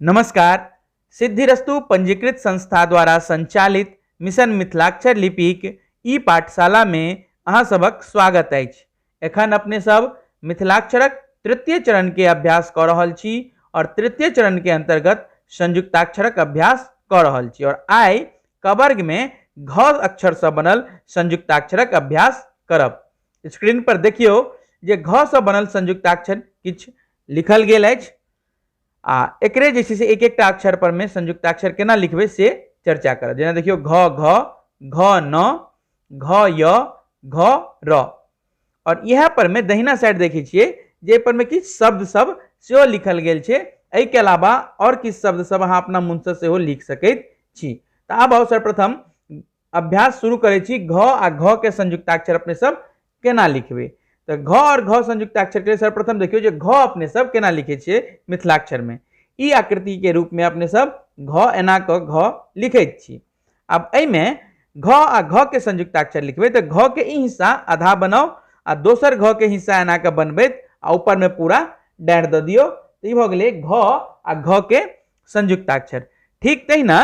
नमस्कार। सिद्धिरस्तु पंजीकृत संस्था द्वारा संचालित मिशन मिथिलाक्षर लिपिक ई पाठशाला में अहाँ सबक स्वागत अछि। एखन अपने सब मिथिलाक्षरक तृतीय चरण के अभ्यास कऽ रहल छी और तृतीय चरण के अंतर्गत संयुक्ताक्षरक अभ्यास कऽ रहल छी और आइ क वर्ग में घ अक्षर से बनल संयुक्ताक्षरक अभ्यास करब। स्क्रीन पर देखियो जे घ से बनल संयुक्ताक्षर किछ लिखल गेल अछि एकरे जे छै से एक एक अक्षर पर में संयुक्ताक्षर केना लिखबे से चर्चा करब। जेना देखियो घ घ घ न घ य घ र और यह पर में दहिना साइड देखै छियै जे पर में किछ शब्द सब सेहो लिखल गेल छै। एहि के अलावा और किछ शब्द सब अहाँ अपना मन से सेहो लिख सकैत छी। तऽ आब आओ सर्वप्रथम अभ्यास शुरू करै छी। घ आ घ के संयुक्ताक्षर अपने सब केना लिखबे। तो घ और घ संयुक्ताक्षर के सर्वप्रथम देखियो जे घ अपने सब केना लिखे छियै मिथिलाक्षर में। ई आकृति के रूप में अपने सब घ एना क घ लिखैत छी। अब एहि में घ आ घ के संयुक्ताक्षर लिखबे तो घ के ई हिस्सा आधा बनाओ आ दोसर घ के हिस्सा एना क बनबैत आ ऊपर में पूरा डाँड़ द दियो। तो ई भ गेलै घ आ घ के संयुक्ताक्षर। ठीक तहिना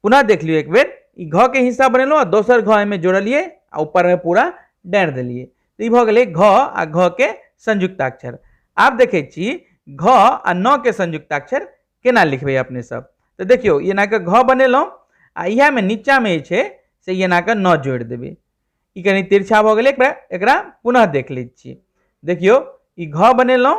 पुनः देख लियो एक बेर। ई घ के हिस्सा बनेलो आ दोसर घ में जोड़लिए आ ऊपर में पूरा डाँड़ देलिए। तो ई भ गेलै घ आ घ के संयुक्ताक्षर। आब देखे छी घ आ न के संयुक्ताक्षर केना लिखबे अपने सब। तो देखियो एना के घ बनेलो आ इहा में नीचा में छै से एना के न जोड़ देबे। ई कनी तिरछा भ गेलै। एकरा पुनः देख लै छी। देखियो ई घ बनेलो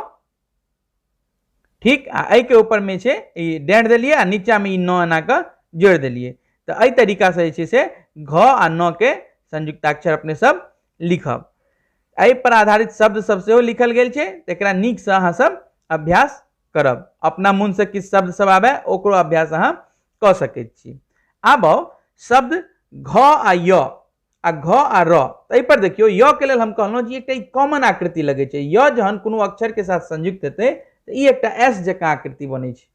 ठीक आ एहि के ऊपर में छै ई डाँड़ देलिए आ नीचा में ई न एना के जोड़ देलिए। तो एहि तरीका से जे छै से घ आ न के संयुक्ताक्षर अपने सब लिखब। एहि पर आधारित शब्द सब सेहो लिखल गेल छै। एकरा नीक से अहाँ सब अभ्यास करब। अपना मन से किछ शब्द सब आवे ओकरो अभ्यास अहाँ क सकैत छी। आब शब्द घ आ य आ घ आ र। एहि पर देखियो य के लेल हम कहलहुं जे एकटा कॉमन आकृति लगे छै। य जहन कोनो अक्षर के साथ संयुक्त हेतै तो ई एकटा एस जकां आकृति बनै छै।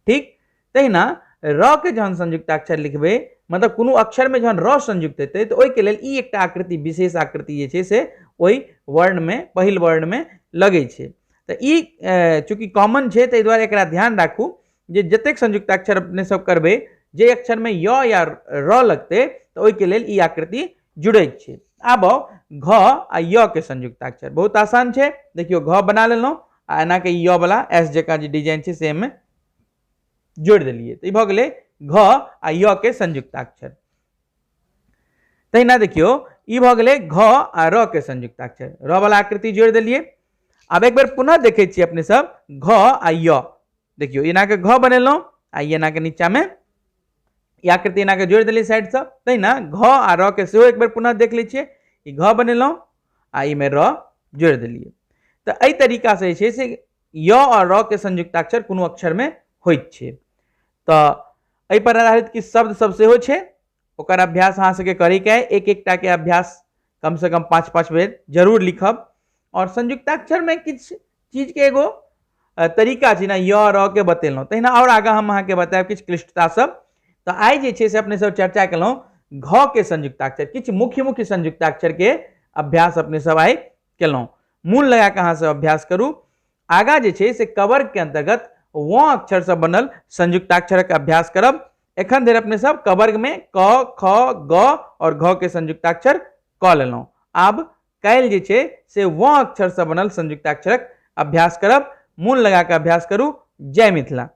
ठीक तहिना र के जहन संयुक्ताक्षर लिखबे मतलब कोनो अक्षर में जहन र संयुक्त हेतै तो ओहि के लेल ई एकटा आकृति विशेष आकृति जे छै से ओहि वर्ण में पहिल वर्ण में लगे छै। तो ई चूंकि कॉमन छै ताहि दुआरे एकरा ध्यान राखू जे जतेक संयुक्ताक्षर अपने सब करबे जे अक्षर में य या र लगते तो ओहि के लेल ई आकृति जुड़ै छै। आब घ आ य के संयुक्ताक्षर बहुत आसान छै। देखियो घ बना लेलहुं आ एना के य वाला एस जकां जे डिजाइन छै से में जोड़ देलिए। तो ई भ गेलै घ आ य के संयुक्ताक्षर। तहिना देखियो ई भ गेलै घ आ र के संयुक्ताक्षर। र वाला आकृति जोड़ देलिए। अब एक बार पुनः देखे छी अपने सब घ आ य। देखियो एना के घ बनेलहुं आ एना के नीचा में ई आकृति एना के जोड़ देलिए साइड से। तहिना घ आ र के सेहो एक बार पुनः देख लै छियै। ई घ बनेलहुं आ ई में र जोड़ देलिए। तो एहि तरीका से जे छै से य और र के संयुक्ताक्षर कोनो अक्षर में होइत छै। तो एहि पर आधारित किछ शब्द सब सेहो छै ओकर अभ्यास अहाँ सबके करे के एक एकटा के अभ्यास कम से कम 5-5 बेर जरूर लिखब। और संयुक्ताक्षर में किछ चीज के एगो तरीका छै ना य र के बतेलहुं। तहिना और आगा हम अहाँ के बताएब किछ क्लिष्टता सब। तो आइ जे छै से अपने सब चर्चा केलहुं घ के संयुक्ताक्षर। किछ मुख्य मुख्य संयुक्ताक्षर के अभ्यास अपने सब आइ केलहुं। मूल लगा के अहाँ सब अभ्यास करू। आगा जे छै से कवर्ग के अंतर्गत व अक्षर से बनल संयुक्ताक्षरक अभ्यास करब। एखन धरि अपने सब कवर्ग में क ख ग और घ के संयुक्ताक्षर क लेलहुं। आब काल्हि जे छै से व अक्षर से बनल संयुक्ताक्षरक अभ्यास करब। मूल लगा के अभ्यास करू। जय मिथिला।